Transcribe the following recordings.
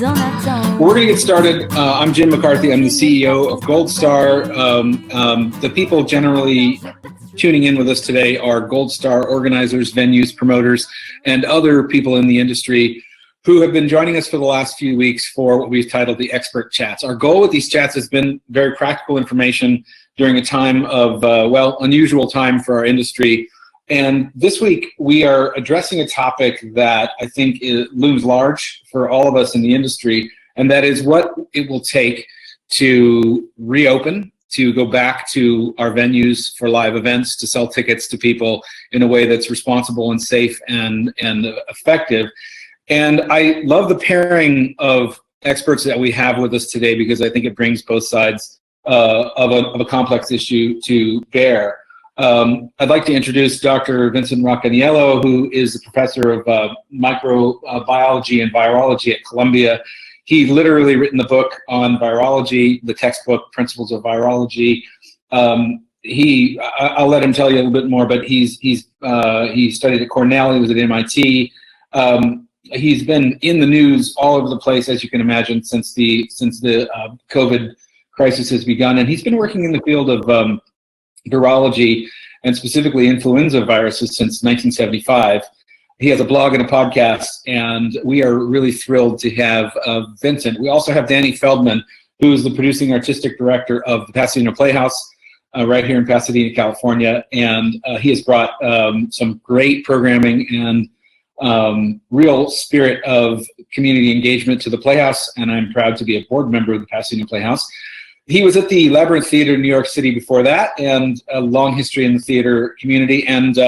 We're going to get started. I'm Jim McCarthy. I'm the CEO of Gold Star. The people generally tuning in with us today are Gold Star organizers, venues, promoters, and other people in the industry who have been joining us for the last few weeks for what we've titled the Expert Chats. Our goal with these chats has been very practical information during a time of, unusual time for our industry. And this week, we are addressing a topic that I think looms large for all of us in the industry, and that is what it will take to reopen, to go back to our venues for live events, to sell tickets to people in a way that's responsible and safe and effective. And I love the pairing of experts that we have with us today because I think it brings both sides of a complex issue to bear. I'd like to introduce Dr. Vincent Racaniello, who is a professor of microbiology and virology at Columbia. He literally written the book on virology, the textbook Principles of Virology. I'll let him tell you a little bit more, but he studied at Cornell. He was at MIT. He's been in the news all over the place, as you can imagine, since the COVID crisis has begun, and he's been working in the field of virology and specifically influenza viruses since 1975. He has a blog and a podcast, and we are really thrilled to have Vincent. We also have Danny Feldman, who is the producing artistic director of the Pasadena Playhouse right here in Pasadena, California, and he has brought some great programming and real spirit of community engagement to the Playhouse, and I'm proud to be a board member of the Pasadena Playhouse. He was at the Labyrinth Theater in New York City before that, and a long history in the theater community. And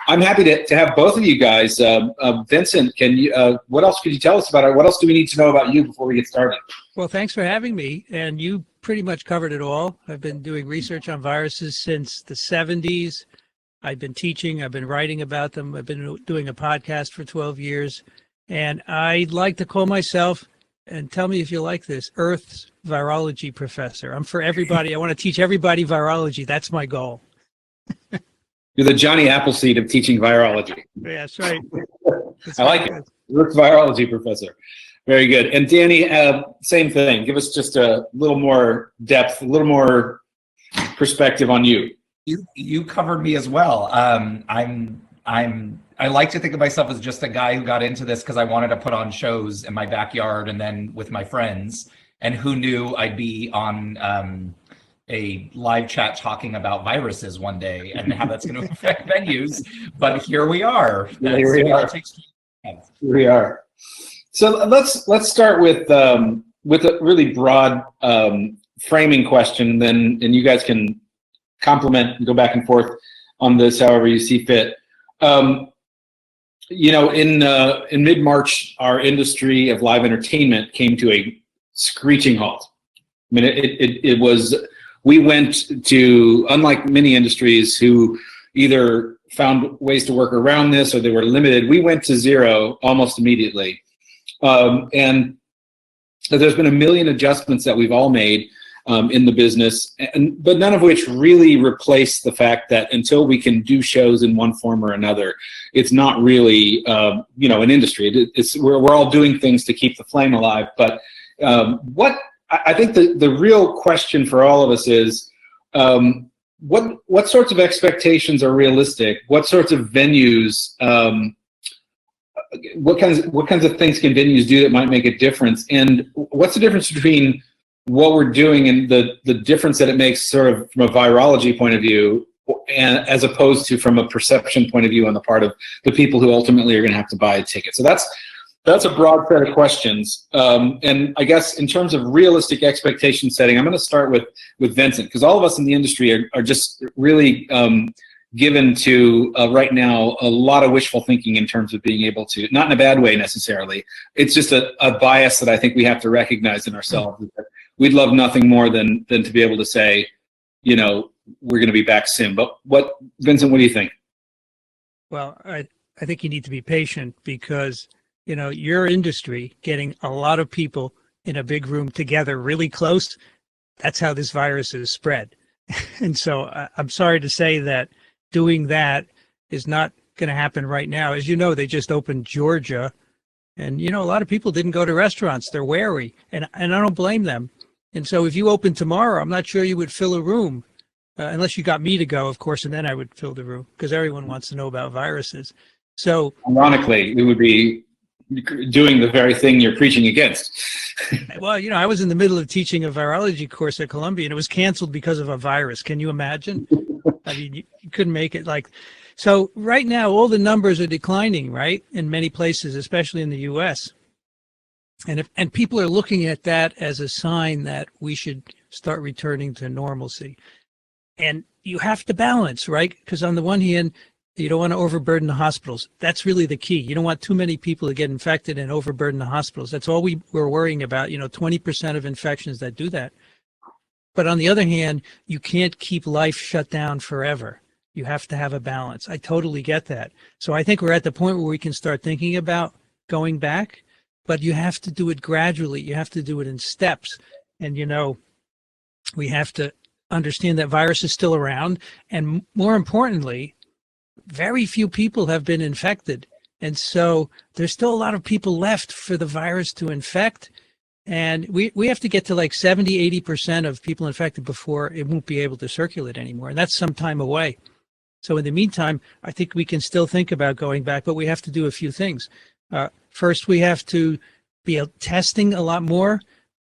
I'm happy to have both of you guys. Vincent, what else could you tell us about it? What else do we need to know about you before we get started? Well, thanks for having me. And you pretty much covered it all. I've been doing research on viruses since the 70s. I've been teaching. I've been writing about them. I've been doing a podcast for 12 years. And I like to call myself, and tell me if you like this, Earth's virology professor. I'm for everybody. I want to teach everybody virology. That's my goal. You're the Johnny Appleseed of teaching virology. Yeah, that's right. I like it. Earth's virology professor. Very good. And Danny, same thing. Give us just a little more depth, a little more perspective on you. You covered me as well. I like to think of myself as just a guy who got into this because I wanted to put on shows in my backyard and then with my friends. And who knew I'd be on a live chat talking about viruses one day and how that's going to affect venues. But here we are. Here we are. So let's start with a really broad framing question, and you guys can compliment and go back and forth on this however you see fit. In mid-March, our industry of live entertainment came to a screeching halt. I mean, we went to, unlike many industries who either found ways to work around this or they were limited, we went to zero almost immediately. And there's been a million adjustments that we've all made in the business, but none of which really replace the fact that until we can do shows in one form or another, it's not really, an industry. We're all doing things to keep the flame alive. But I think the real question for all of us is, what sorts of expectations are realistic? What sorts of venues? What kinds of things can venues do that might make a difference? And what's the difference between what we're doing and the difference that it makes sort of from a virology point of view, and as opposed to from a perception point of view on the part of the people who ultimately are going to have to buy a ticket? So that's a broad set of questions. And I guess in terms of realistic expectation setting, I'm going to start with Vincent, because all of us in the industry are just really given to right now a lot of wishful thinking in terms of being able to, not in a bad way necessarily, it's just a bias that I think we have to recognize in ourselves. We'd love nothing more than to be able to say, we're going to be back soon. But Vincent, what do you think? Well, I think you need to be patient because, your industry, getting a lot of people in a big room together really close, that's how this virus is spread. And so I'm sorry to say that doing that is not going to happen right now. As you know, they just opened Georgia And, a lot of people didn't go to restaurants. They're wary, and I don't blame them. And so if you open tomorrow, I'm not sure you would fill a room, unless you got me to go, of course, and then I would fill the room because everyone wants to know about viruses. So ironically, we would be doing the very thing you're preaching against. well, I was in the middle of teaching a virology course at Columbia, and it was canceled because of a virus. Can you imagine? I mean, you couldn't make it so right now, all the numbers are declining, right? In many places, especially in the US. And people are looking at that as a sign that we should start returning to normalcy. And you have to balance, right? Because on the one hand, you don't want to overburden the hospitals. That's really the key. You don't want too many people to get infected and overburden the hospitals. That's all we're worrying about, 20% of infections that do that. But on the other hand, you can't keep life shut down forever. You have to have a balance. I totally get that. So I think we're at the point where we can start thinking about going back, but you have to do it gradually. You have to do it in steps. And, we have to understand that virus is still around. And more importantly, very few people have been infected. And so there's still a lot of people left for the virus to infect. And we have to get to like 70, 80% of people infected before it won't be able to circulate anymore. And that's some time away. So in the meantime, I think we can still think about going back, but we have to do a few things. First, we have to be testing a lot more,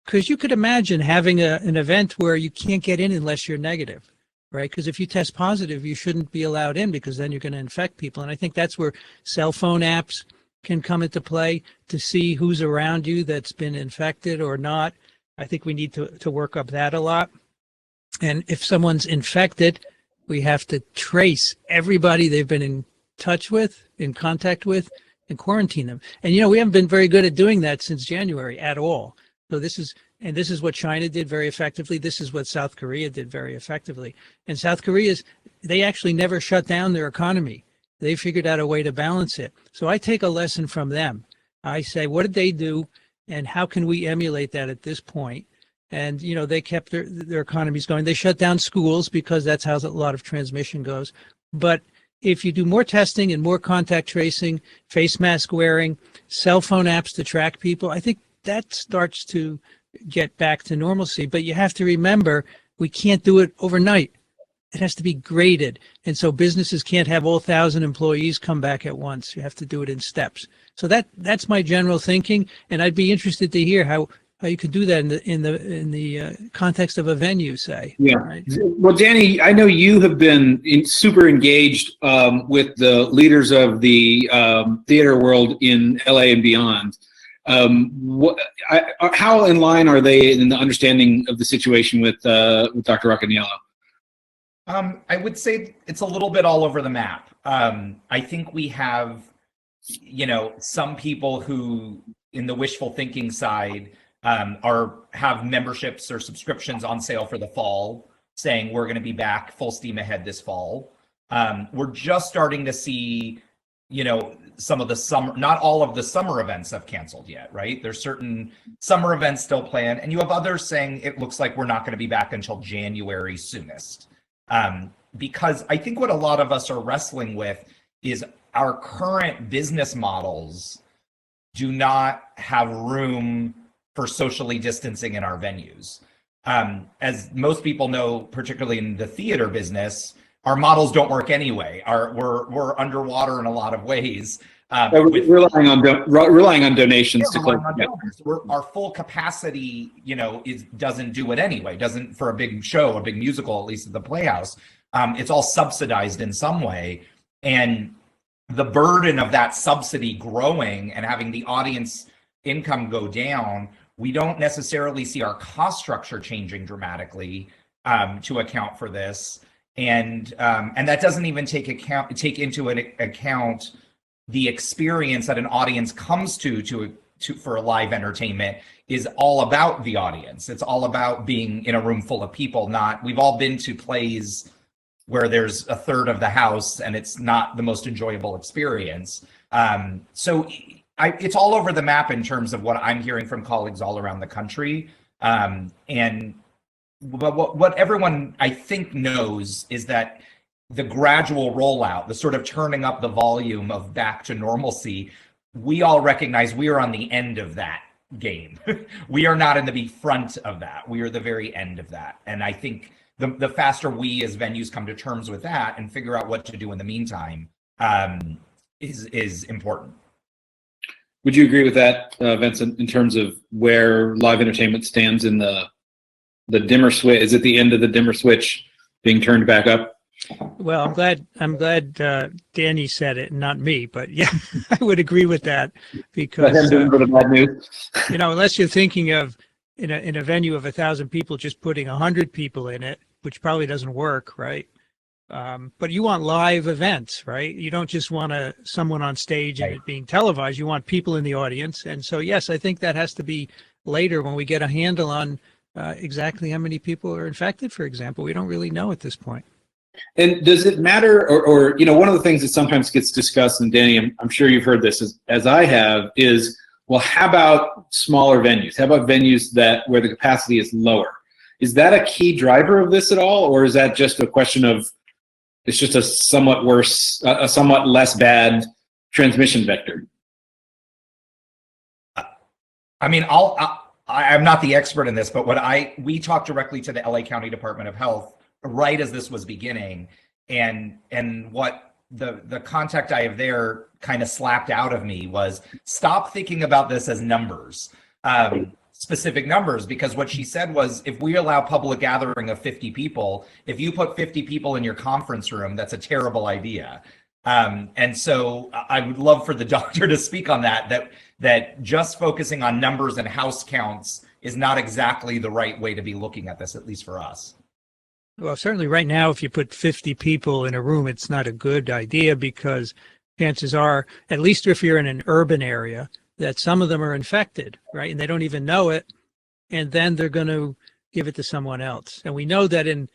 because you could imagine having an event where you can't get in unless you're negative, right? Because if you test positive, you shouldn't be allowed in, because then you're going to infect people. And I think that's where cell phone apps can come into play to see who's around you that's been infected or not. I think we need to work up that a lot. And if someone's infected, we have to trace everybody they've been in touch with, in contact with, and quarantine them. And, we haven't been very good at doing that since January at all. So this is what China did very effectively. This is what South Korea did very effectively. And South Korea's, they actually never shut down their economy. They figured out a way to balance it. So I take a lesson from them. I say, what did they do? And how can we emulate that at this point? And, they kept their economies going. They shut down schools because that's how a lot of transmission goes. But if you do more testing and more contact tracing, face mask wearing, cell phone apps to track people, I think that starts to get back to normalcy. But you have to remember, we can't do it overnight. It has to be graded. And so businesses can't have all 1,000 employees come back at once. You have to do it in steps. So that's my general thinking. And I'd be interested to hear how you could do that in the context of a venue, say. Yeah. Right? Well, Danny, I know you have been super engaged with the leaders of the theater world in LA and beyond. How in line are they in the understanding of the situation with Dr. Racaniello? I would say it's a little bit all over the map. I think we have, some people who, in the wishful thinking side, have memberships or subscriptions on sale for the fall, saying we're going to be back full steam ahead this fall. We're just starting to see, some of the summer, not all of the summer events have canceled yet, right? There's certain summer events still planned, and you have others saying it looks like we're not going to be back until January soonest. Because I think what a lot of us are wrestling with is our current business models do not have room for socially distancing in our venues. As most people know, particularly in the theater business, our models don't work anyway. We're underwater in a lot of ways. Relying on donations to close. Our full capacity, doesn't do it anyway. Doesn't for a big show, a big musical, at least at the Playhouse. It's all subsidized in some way, and the burden of that subsidy growing and having the audience income go down, we don't necessarily see our cost structure changing dramatically to account for this, and that doesn't even take into account the experience that an audience comes to for live entertainment is all about the audience. It's all about being in a room full of people. We've all been to plays where there's a third of the house and it's not the most enjoyable experience. So it's all over the map in terms of what I'm hearing from colleagues all around the country. And what everyone I think knows is that the gradual rollout, the sort of turning up the volume of back to normalcy we all recognize we are on the end of that game. We are not in the front of that. We are the very end of that. And I think the faster we as venues come to terms with that and figure out what to do in the meantime is important. Would you agree with that, Vincent, in terms of where live entertainment stands in the dimmer switch? Is it the end of the dimmer switch being turned back up? Well, I'm glad Danny said it, not me, but yeah, I would agree with that because The bad news. unless you're thinking of in a venue of 1,000 people, just putting 100 people in it, which probably doesn't work, right? But you want live events, right? You don't just want someone on stage and it being televised. You want people in the audience. And so, yes, I think that has to be later when we get a handle on exactly how many people are infected, for example. We don't really know at this point. And does it matter, or one of the things that sometimes gets discussed, and Danny, I'm sure you've heard this as I have, is, well, how about smaller venues? How about venues where the capacity is lower? Is that a key driver of this at all, or is that just a question of it's just a somewhat less bad transmission vector? I mean, I'm not the expert in this, but we talked directly to the LA County Department of Health right as this was beginning, and what the contact I have there kind of slapped out of me was, stop thinking about this as numbers, specific numbers, because what she said was, if we allow public gathering of 50 people, if you put 50 people in your conference room, that's a terrible idea. And so I would love for the doctor to speak on that just focusing on numbers and house counts is not exactly the right way to be looking at this, at least for us. Well, certainly right now, if you put 50 people in a room, it's not a good idea because chances are, at least if you're in an urban area, that some of them are infected, right? And they don't even know it. And then they're going to give it to someone else. And we know that in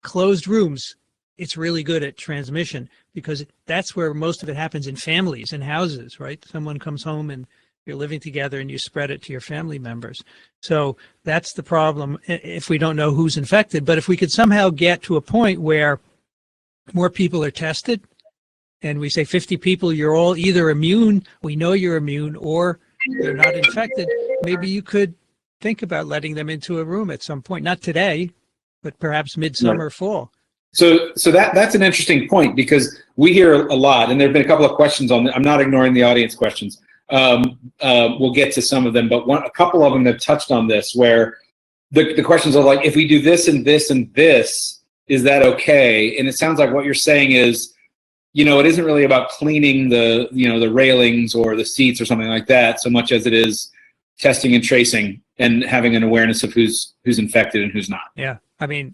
closed rooms, it's really good at transmission because that's where most of it happens, in families and houses, right? Someone comes home and you're living together and you spread it to your family members. So that's the problem if we don't know who's infected. But if we could somehow get to a point where more people are tested and we say 50 people, you're all either immune, we know you're immune, or you're not infected, maybe you could think about letting them into a room at some point, not today, but perhaps midsummer, fall. So that's an interesting point, because we hear a lot, and there have been a couple of questions on I'm not ignoring the audience questions. We'll get to some of them, but a couple of them have touched on this, where the questions are like, if we do this and this and this, is that okay? And it sounds like what you're saying is, it isn't really about cleaning the railings or the seats or something like that, so much as it is testing and tracing and having an awareness of who's infected and who's not. Yeah, I mean,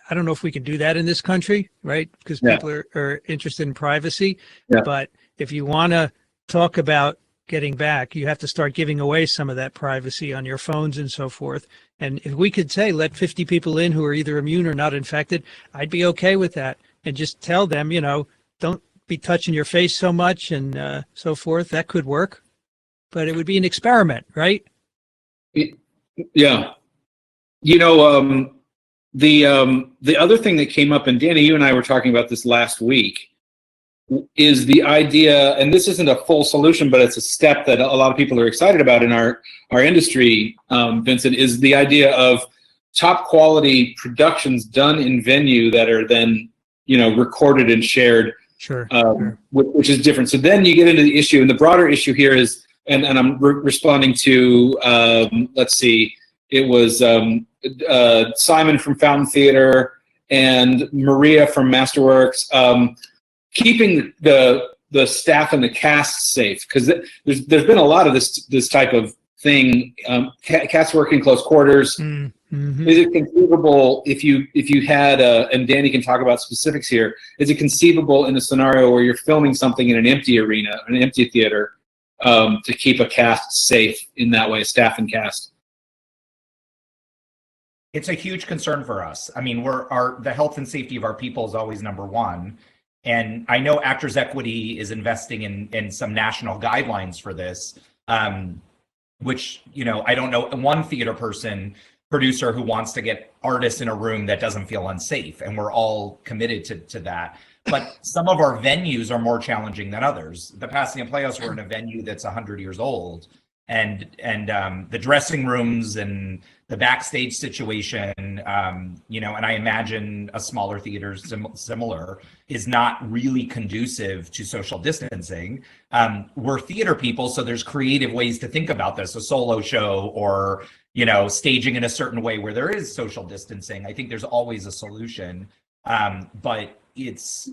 I don't know if we can do that in this country, right? Because people are interested in privacy. Yeah. But if you want to talk about getting back, you have to start giving away some of that privacy on your phones and so forth. And if we could say, let 50 people in who are either immune or not infected, I'd be okay with that. And just tell them, don't be touching your face so much and so forth. That could work. But it would be an experiment, right? Yeah. The other thing that came up, and Danny, you and I were talking about this last week, is the idea, and this isn't a full solution, but it's a step that a lot of people are excited about in our industry, Vincent, is the idea of top quality productions done in venue that are then, recorded and shared. Sure. Which is different. So then you get into the issue, and the broader issue here is, and I'm responding to, let's see, it was Simon from Fountain Theater and Maria from Masterworks, keeping the staff and the cast safe, because there's been a lot of this type of thing. Cats work in close quarters. Mm-hmm. Is it conceivable if you had and Danny can talk about specifics here, is it conceivable in a scenario where you're filming something in an empty arena, an empty theater, to keep a cast safe in that way, staff and cast? It's a huge concern for us. I mean, the health and safety of our people is always number one. And I know Actors Equity is investing in some national guidelines for this, which, I don't know one theater producer who wants to get artists in a room that doesn't feel unsafe. And we're all committed to that. But some of our venues are more challenging than others. The Pasadena Playhouse, we're in a venue that's 100 years old, and the dressing rooms and the backstage situation, you know, and I imagine a smaller theater similar is not really conducive to social distancing. We're theater people, so there's creative ways to think about this, a solo show or, you know, staging in a certain way where there is social distancing. I think there's always a solution, but it's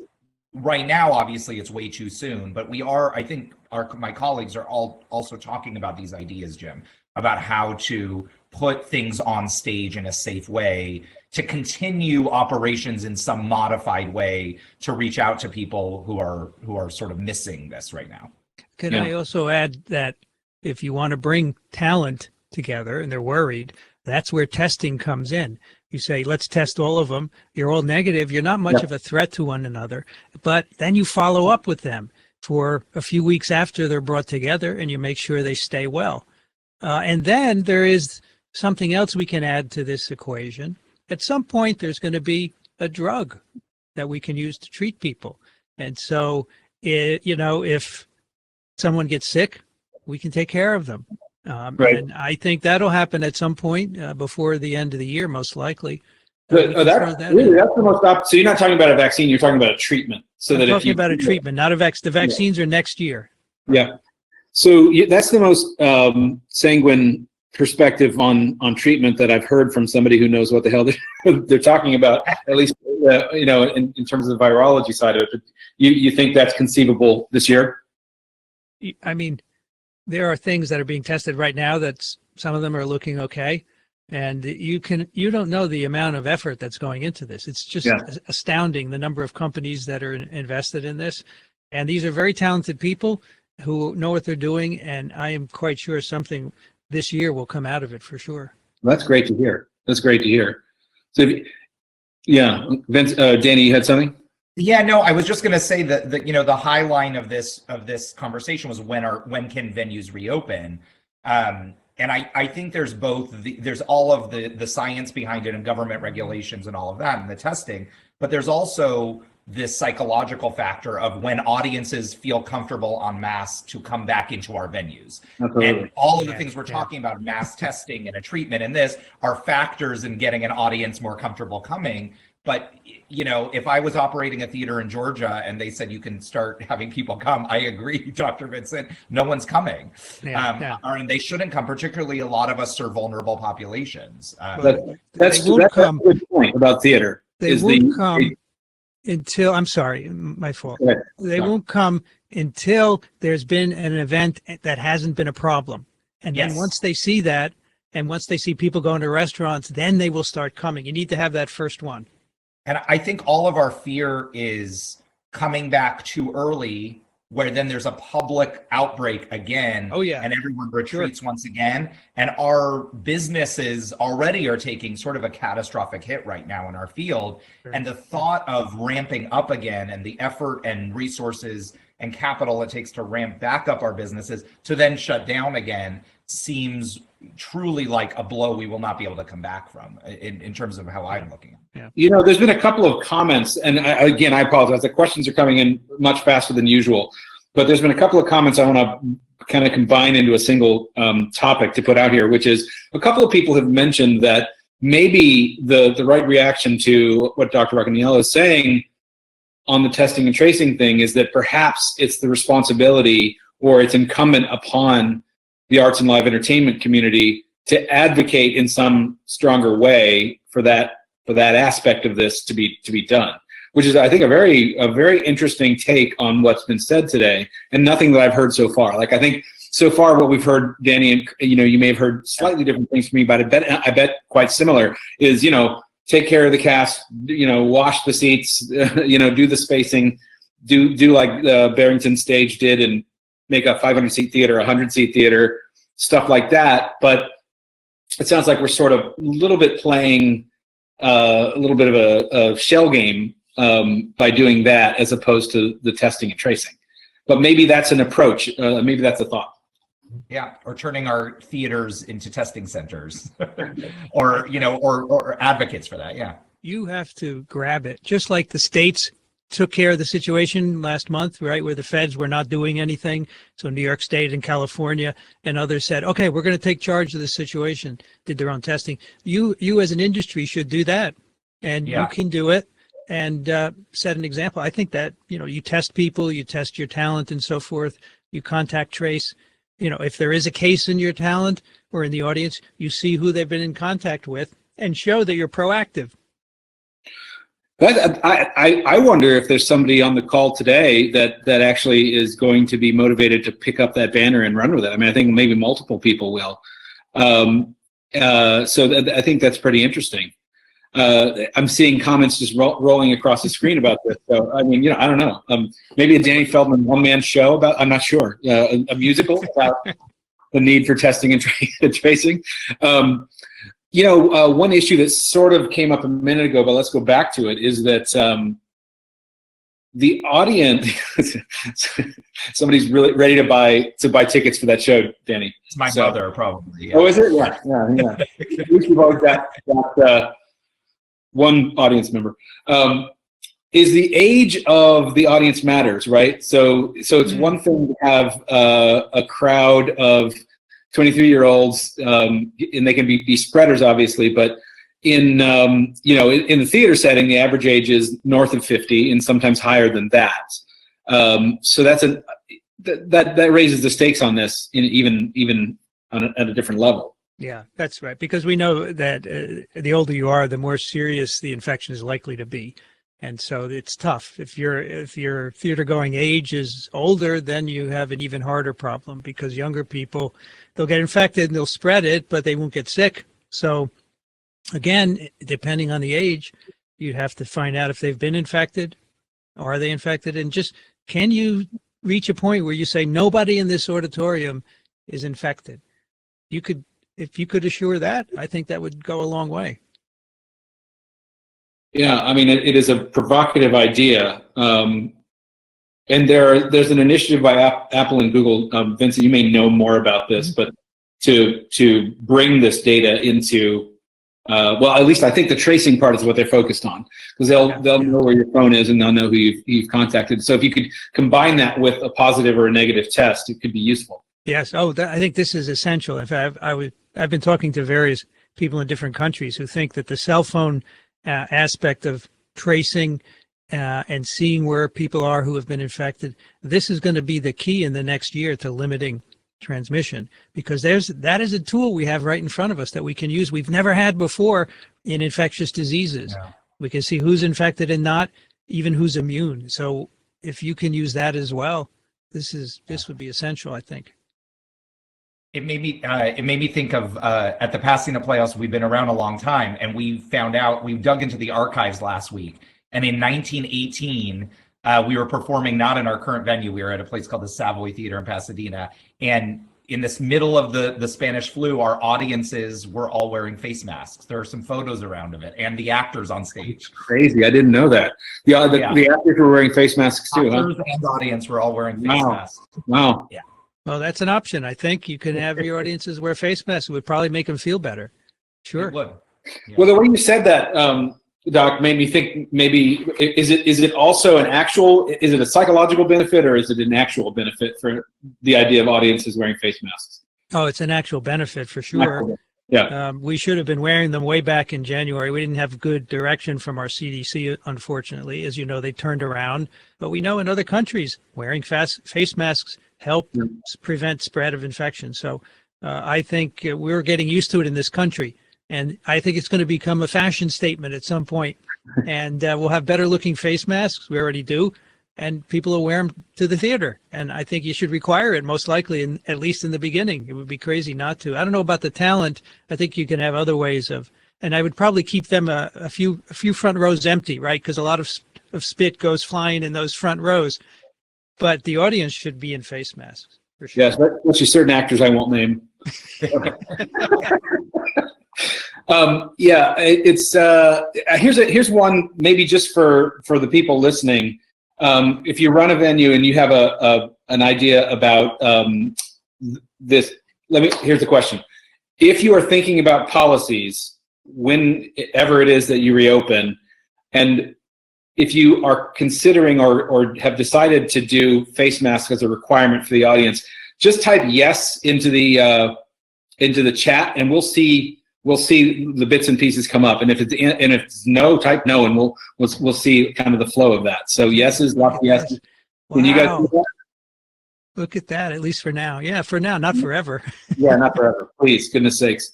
right now, obviously, it's way too soon. But we are, I think, my colleagues are all also talking about these ideas, Jim, about how to put things on stage in a safe way, to continue operations in some modified way, to reach out to people who are sort of missing this right now. Can I also add that if you want to bring talent together and they're worried, that's where testing comes in. You say, let's test all of them. You're all negative. You're not much of a threat to one another. But then you follow up with them for a few weeks after they're brought together, and you make sure they stay well. And then there is something else we can add to this equation. At some point, there's going to be a drug that we can use to treat people. And so, you know, if someone gets sick, we can take care of them. Right. And I think that'll happen at some point before the end of the year, most likely. That's the most so you're not talking about a vaccine, you're talking about a treatment. So I'm talking about a treatment, not a vaccine. The vaccines are next year. Yeah. So that's the most sanguine perspective on treatment that I've heard from somebody who knows what the hell they're talking about, at least, you know, in terms of the virology side of it. But you think that's conceivable this year? I mean, there are things that are being tested right now that some of them are looking okay. And you don't know the amount of effort that's going into this. It's just astounding, the number of companies that are invested in this. And these are very talented people who know what they're doing. And I am quite sure something this year will come out of it for sure. Well, that's great to hear. That's great to hear. So, Vince, Danny, you had something? Yeah, no, I was just going to say that you know, the high line of this conversation was when can venues reopen? And I think there's both there's all of the science behind it and government regulations and all of that and the testing, but there's also this psychological factor of when audiences feel comfortable en masse to come back into our venues. Absolutely. And all of the things we're talking about, mass testing and a treatment and this, are factors in getting an audience more comfortable coming. But, you know, if I was operating a theater in Georgia and they said you can start having people come, I agree, Dr. Vincent, no one's coming. And they shouldn't come, particularly a lot of us serve vulnerable populations. That's a good point about theater. They won't come until, I'm sorry, my fault. They won't come until there's been an event that hasn't been a problem. And then once they see that, and once they see people going to restaurants, then they will start coming. You need to have that first one. And I think all of our fear is coming back too early, where then there's a public outbreak again. Oh, yeah. And everyone retreats once again. And our businesses already are taking sort of a catastrophic hit right now in our field. Sure. And the thought of ramping up again and the effort and resources and capital it takes to ramp back up our businesses to then shut down again seems truly like a blow we will not be able to come back from in terms of how I'm looking at it. Yeah. You know, there's been a couple of comments, and again, I apologize. The questions are coming in much faster than usual, but there's been a couple of comments I want to kind of combine into a single topic to put out here, which is a couple of people have mentioned that maybe the right reaction to what Dr. Racaniello is saying on the testing and tracing thing is that perhaps it's the responsibility or it's incumbent upon the arts and live entertainment community to advocate in some stronger way for that aspect of this to be done, which is, I think, a very interesting take on what's been said today, and nothing that I've heard so far. Like, I think so far what we've heard, Danny, and you may have heard slightly different things from me, but I bet quite similar is, take care of the cast, wash the seats, do the spacing, do like Barrington Stage did and make a 500-seat theater, a 100-seat theater, stuff like that. But it sounds like we're sort of a little bit playing a little bit of a shell game by doing that as opposed to the testing and tracing. But maybe that's an approach. Maybe that's a thought. Yeah, or turning our theaters into testing centers, or advocates for that. Yeah, you have to grab it, just like the states took care of the situation last month, right, where the feds were not doing anything. So New York State and California and others said, okay, we're going to take charge of the situation, did their own testing. You as an industry should do that, and you can do it and set an example. I think that, you test people, you test your talent and so forth, you contact trace. If there is a case in your talent or in the audience, you see who they've been in contact with and show that you're proactive. I wonder if there's somebody on the call today that actually is going to be motivated to pick up that banner and run with it. I mean, I think maybe multiple people will. I think that's pretty interesting. I'm seeing comments just rolling across the screen about this. So, I mean, I don't know. Maybe a Danny Feldman one-man show about, I'm not sure, a musical about the need for testing and tracing. One issue that sort of came up a minute ago, but let's go back to it, is that the audience, somebody's really ready to buy tickets for that show, Danny. It's my brother, probably. Yeah. Oh, is it? Yeah. At least we've always got one audience member. Is the age of the audience matters, right? So it's one thing to have a crowd of 23-year-olds, and they can be spreaders, obviously, but in the theater setting, the average age is north of 50 and sometimes higher than that. So that raises the stakes on this even at a different level. Yeah, that's right. Because we know that the older you are, the more serious the infection is likely to be. And so it's tough. If your theater going age is older, then you have an even harder problem, because younger people, they'll get infected and they'll spread it, but they won't get sick. So again, depending on the age, you have to find out if they've been infected. Are they infected? And just, can you reach a point where you say nobody in this auditorium is infected? If you could assure that, I think that would go a long way. Yeah, I mean, it is a provocative idea, and there's an initiative by Apple and Google. Vincent, you may know more about this, but to bring this data into, at least I think the tracing part is what they're focused on, because they'll know where your phone is and they'll know who you've contacted. So if you could combine that with a positive or a negative test, it could be useful. Yes. I think this is essential. In fact, I've been talking to various people in different countries who think that the cell phone aspect of tracing and seeing where people are who have been infected, this is going to be the key in the next year to limiting transmission, because that is a tool we have right in front of us that we can use. We've never had before in infectious diseases. Yeah. We can see who's infected and not, even who's immune. So if you can use that as well, this would be essential, I think. It made me think of at the Pasadena Playhouse, we've been around a long time, and we dug into the archives last week, and in 1918 we were performing not in our current venue. We were at a place called the Savoy Theater in Pasadena, and in this middle of the Spanish flu, our audiences were all wearing face masks. There are some photos around of it, and the actors on stage. Crazy, I didn't know that. The actors were wearing face masks too. Actors and audience were all wearing face masks. Wow. Yeah. Well, that's an option. I think you can have your audiences wear face masks. It would probably make them feel better. Sure. It would. Yeah. Well, the way you said that, Doc, made me think, maybe is it also is it a psychological benefit, or is it an actual benefit for the idea of audiences wearing face masks? Oh, it's an actual benefit for sure. Yeah. We should have been wearing them way back in January. We didn't have good direction from our CDC, unfortunately. As you know, they turned around. But we know in other countries, wearing face masks help prevent spread of infection. So I think we're getting used to it in this country. And I think it's going to become a fashion statement at some point. And we'll have better looking face masks. We already do. And people will wear them to the theater. And I think you should require it, most likely, at least in the beginning. It would be crazy not to. I don't know about the talent. I think you can have other ways of, and I would probably keep them a few front rows empty, right? Because a lot of spit goes flying in those front rows. But the audience should be in face masks, for sure. Yes, especially certain actors I won't name. Here's one maybe just for the people listening. If you run a venue and you have an idea about this, here's the question. If you are thinking about policies, whenever it is that you reopen, and if you are considering or have decided to do face masks as a requirement for the audience, just type yes into the chat, and we'll see the bits and pieces come up. And if it's no, type no, and we'll see kind of the flow of that. So yeses, lots of yeses. Wow. Can you guys do that? Look at that, at least for now. Yeah, for now, not forever. Yeah, not forever. Please, goodness sakes.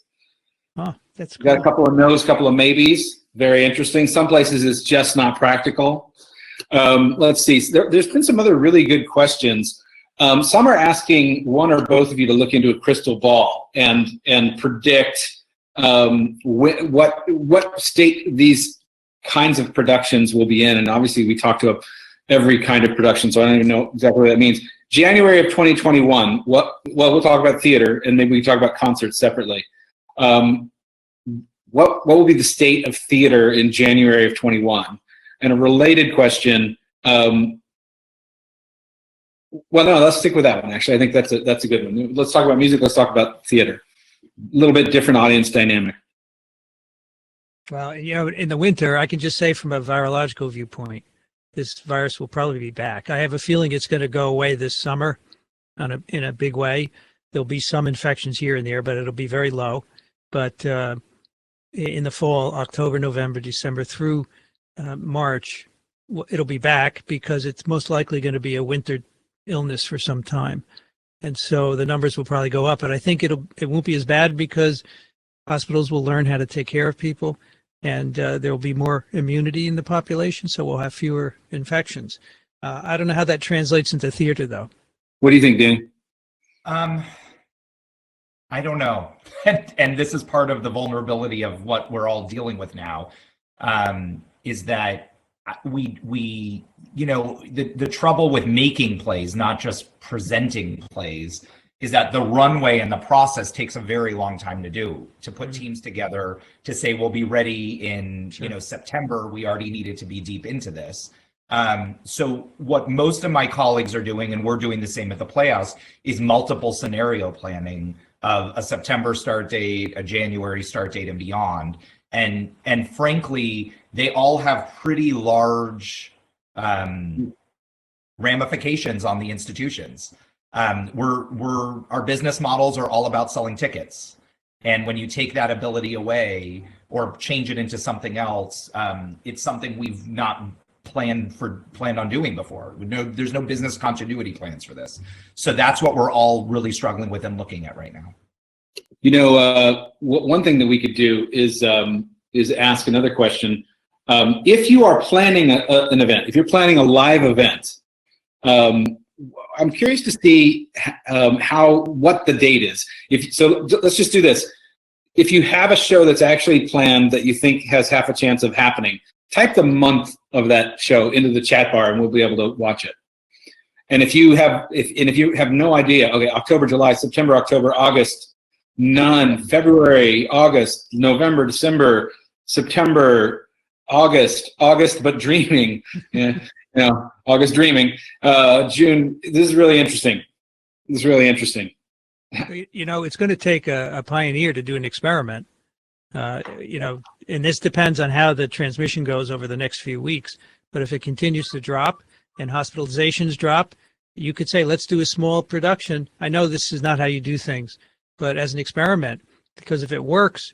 Oh, that's cool. Got a couple of no's, couple of maybes. Very interesting. Some places it's just not practical. Let's see. There's been some other really good questions. Some are asking one or both of you to look into a crystal ball and predict what state these kinds of productions will be in. And obviously, we talked about every kind of production, so I don't even know exactly what that means. January of 2021. Well, we'll talk about theater, and maybe we can talk about concerts separately. What will be the state of theater in January of 21? And a related question. Well, no, let's stick with that one. Actually, I think that's a good one. Let's talk about music. Let's talk about theater. A little bit different audience dynamic. Well, in the winter, I can just say from a virological viewpoint, this virus will probably be back. I have a feeling it's going to go away this summer in a big way. There'll be some infections here and there, but it'll be very low. But in the fall, October, November, December through March, it'll be back because it's most likely going to be a winter illness for some time. And so the numbers will probably go up, but I think it won't be as bad because hospitals will learn how to take care of people, and there will be more immunity in the population, so we'll have fewer infections. I don't know how that translates into theater, though. What do you think, Danny? I don't know. And this is part of the vulnerability of what we're all dealing with now, is that we the trouble with making plays, not just presenting plays, is that the runway and the process takes a very long time to put teams together, to say we'll be ready in September. We already needed to be deep into this. So what most of my colleagues are doing, and we're doing the same at the Playhouse, is multiple scenario planning of a September start date, a January start date, and beyond. And frankly, they all have pretty large ramifications on the institutions. Our business models are all about selling tickets. And when you take that ability away or change it into something else, it's something we've not planned on doing before. There's no business continuity plans for this. So that's what we're all really struggling with and looking at right now. One thing that we could do is ask another question. If you are planning an event, if you're planning a live event, I'm curious to see what the date is. So let's just do this. If you have a show that's actually planned that you think has half a chance of happening, type the month of that show into the chat bar, and we'll be able to watch it. And if you have no idea, okay, October, July, September, October, August, none. February, August, November, December, September, August, but dreaming. Yeah, August dreaming. June. This is really interesting. It's going to take a pioneer to do an experiment. And this depends on how the transmission goes over the next few weeks. But if it continues to drop and hospitalizations drop, you could say, let's do a small production. I know this is not how you do things, but as an experiment, because if it works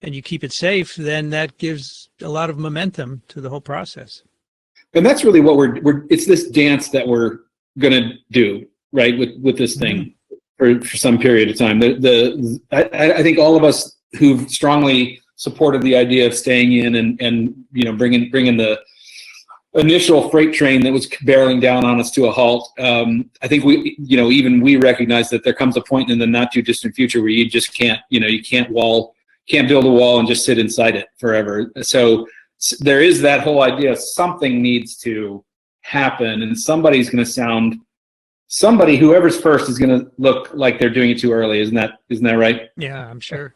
and you keep it safe, then that gives a lot of momentum to the whole process. And that's really what it's this dance that we're going to do, right, with this thing for some period of time. I think all of us who've strongly supported the idea of staying in and bringing the initial freight train that was barreling down on us to a halt. I think even we recognize that there comes a point in the not too distant future where you just can't build a wall and just sit inside it forever. So there is that whole idea something needs to happen, and somebody's going to whoever's first is going to look like they're doing it too early. Isn't that right? Yeah, I'm sure.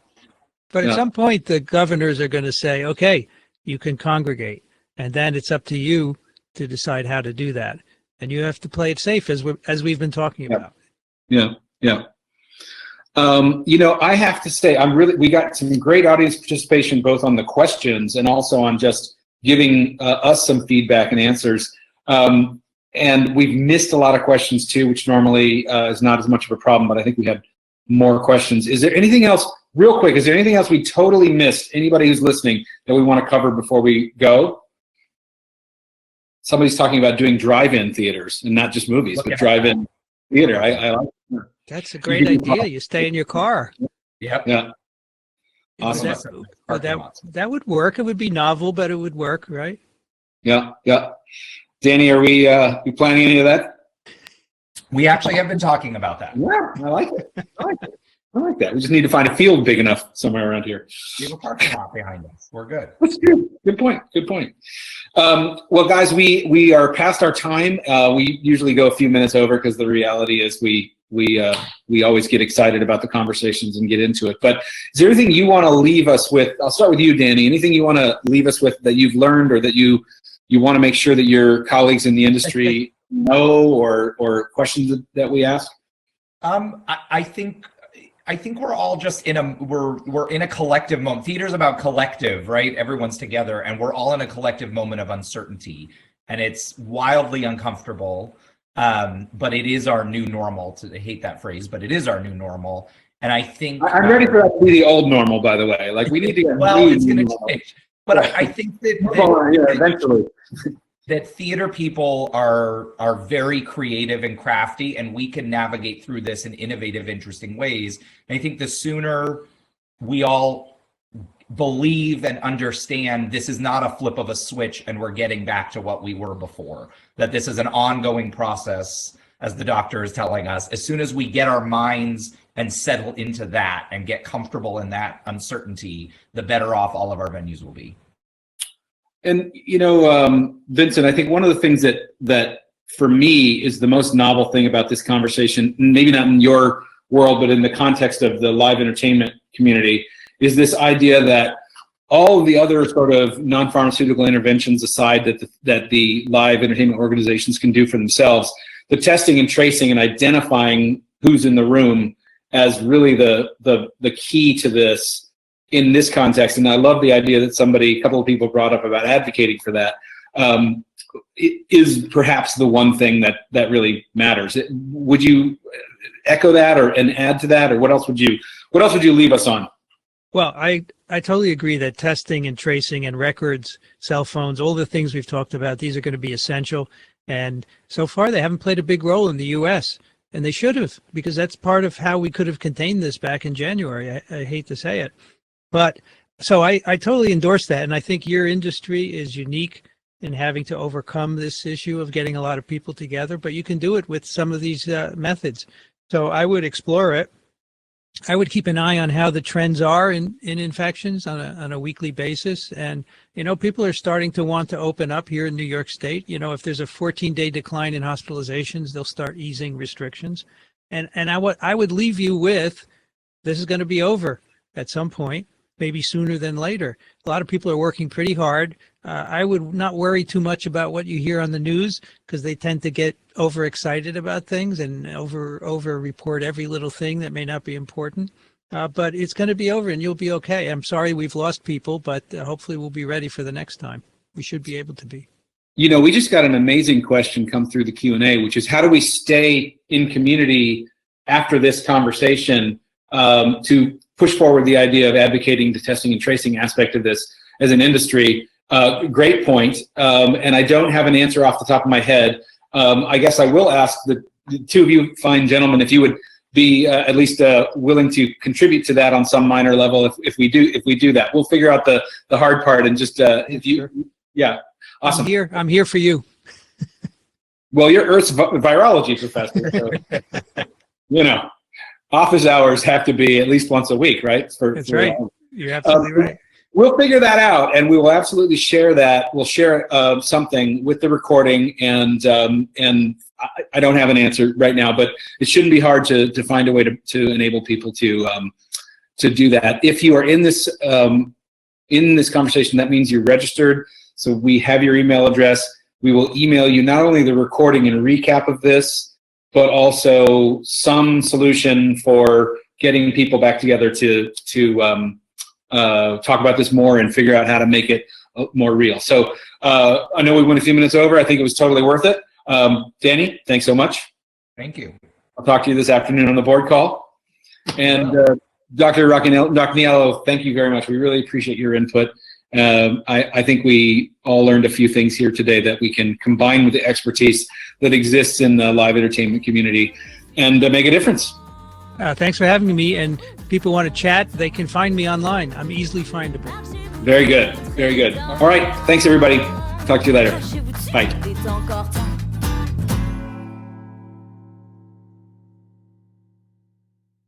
But at some point, the governors are going to say, okay, you can congregate. And then it's up to you to decide how to do that. And you have to play it safe, as we've been talking about. Yeah. I have to say, we got some great audience participation, both on the questions and also on just giving us some feedback and answers. And we've missed a lot of questions too, which normally is not as much of a problem, but I think we had more questions. Is there anything else, real quick, is there anything else we totally missed, anybody who's listening, that we want to cover before we go? Somebody's talking about doing drive-in theaters, and not just movies, but drive-in theater. I like that. That's a great idea. You stay in your car. Yep. Yeah. Awesome. That would work. It would be novel, but it would work, right? Yeah, yeah. Danny, are we planning any of that? We actually have been talking about that. Yeah, I like it. I like that. We just need to find a field big enough somewhere around here. We have a parking lot behind us. We're good. That's good. Good point. Good point. Well, guys, we are past our time. We usually go a few minutes over because the reality is we always get excited about the conversations and get into it. But is there anything you want to leave us with? I'll start with you, Danny. Anything you want to leave us with that you've learned, or that you want to make sure that your colleagues in the industry know, or questions that we ask? I think we're all just we're in a collective moment. Theater's about collective, right? Everyone's together, and we're all in a collective moment of uncertainty, and it's wildly uncomfortable. But it is our new normal. I hate that phrase, but it is our new normal. And I think I'm ready for that to be the old normal. By the way, like we need to get it's going to change. But I think that eventually. That theater people are very creative and crafty, and we can navigate through this in innovative, interesting ways. And I think the sooner we all believe and understand this is not a flip of a switch and we're getting back to what we were before, that this is an ongoing process, as the doctor is telling us, as soon as we get our minds and settle into that and get comfortable in that uncertainty, the better off all of our venues will be. And, Vincent, I think one of the things that for me is the most novel thing about this conversation, maybe not in your world, but in the context of the live entertainment community, is this idea that all of the other sort of non-pharmaceutical interventions aside that the live entertainment organizations can do for themselves, the testing and tracing and identifying who's in the room as really the key to this in this context. And I love the idea that a couple of people brought up about advocating for that. It is perhaps the one thing that really matters. Would you echo that and add to that, or what else would you leave us on? Well, I totally agree that testing and tracing and records, cell phones, all the things we've talked about, these are going to be essential. And so far, they haven't played a big role in the U.S., and they should have, because that's part of how we could have contained this back in January. I hate to say it. But so I totally endorse that. And I think your industry is unique in having to overcome this issue of getting a lot of people together, but you can do it with some of these methods. So I would explore it. I would keep an eye on how the trends are in infections on a weekly basis. And, people are starting to want to open up here in New York State. If there's a 14-day decline in hospitalizations, they'll start easing restrictions. And I would leave you with, this is going to be over at some point, maybe sooner than later. A lot of people are working pretty hard. I would not worry too much about what you hear on the news, because they tend to get overexcited about things and over report every little thing that may not be important. But it's going to be over and you'll be okay. I'm sorry we've lost people, but hopefully we'll be ready for the next time. We should be able to be. We just got an amazing question come through the Q&A, which is, how do we stay in community after this conversation to push forward the idea of advocating the testing and tracing aspect of this as an industry? Great point. And I don't have an answer off the top of my head. I guess I will ask the two of you fine gentlemen if you would be at least willing to contribute to that on some minor level. If we do that, we'll figure out the hard part, and just if you, sure. Yeah, awesome. I'm here for you. Well, you're Earth's virology professor, so office hours have to be at least once a week, right? That's right. You're absolutely right. We'll figure that out, and we will absolutely share that. We'll share something with the recording, and I don't have an answer right now, but it shouldn't be hard to find a way to enable people to do that. If you are in this conversation, that means you're registered. So we have your email address. We will email you not only the recording and recap of this, but also some solution for getting people back together to talk about this more and figure out how to make it more real. So I know we went a few minutes over. I think it was totally worth it. Danny, thanks so much. Thank you. I'll talk to you this afternoon on the board call. And Dr. Racaniello, thank you very much. We really appreciate your input. I think we all learned a few things here today that we can combine with the expertise that exists in the live entertainment community and make a difference. Thanks for having me. And if people want to chat, they can find me online. I'm easily findable. Very good. Very good. All right. Thanks, everybody. Talk to you later. Bye.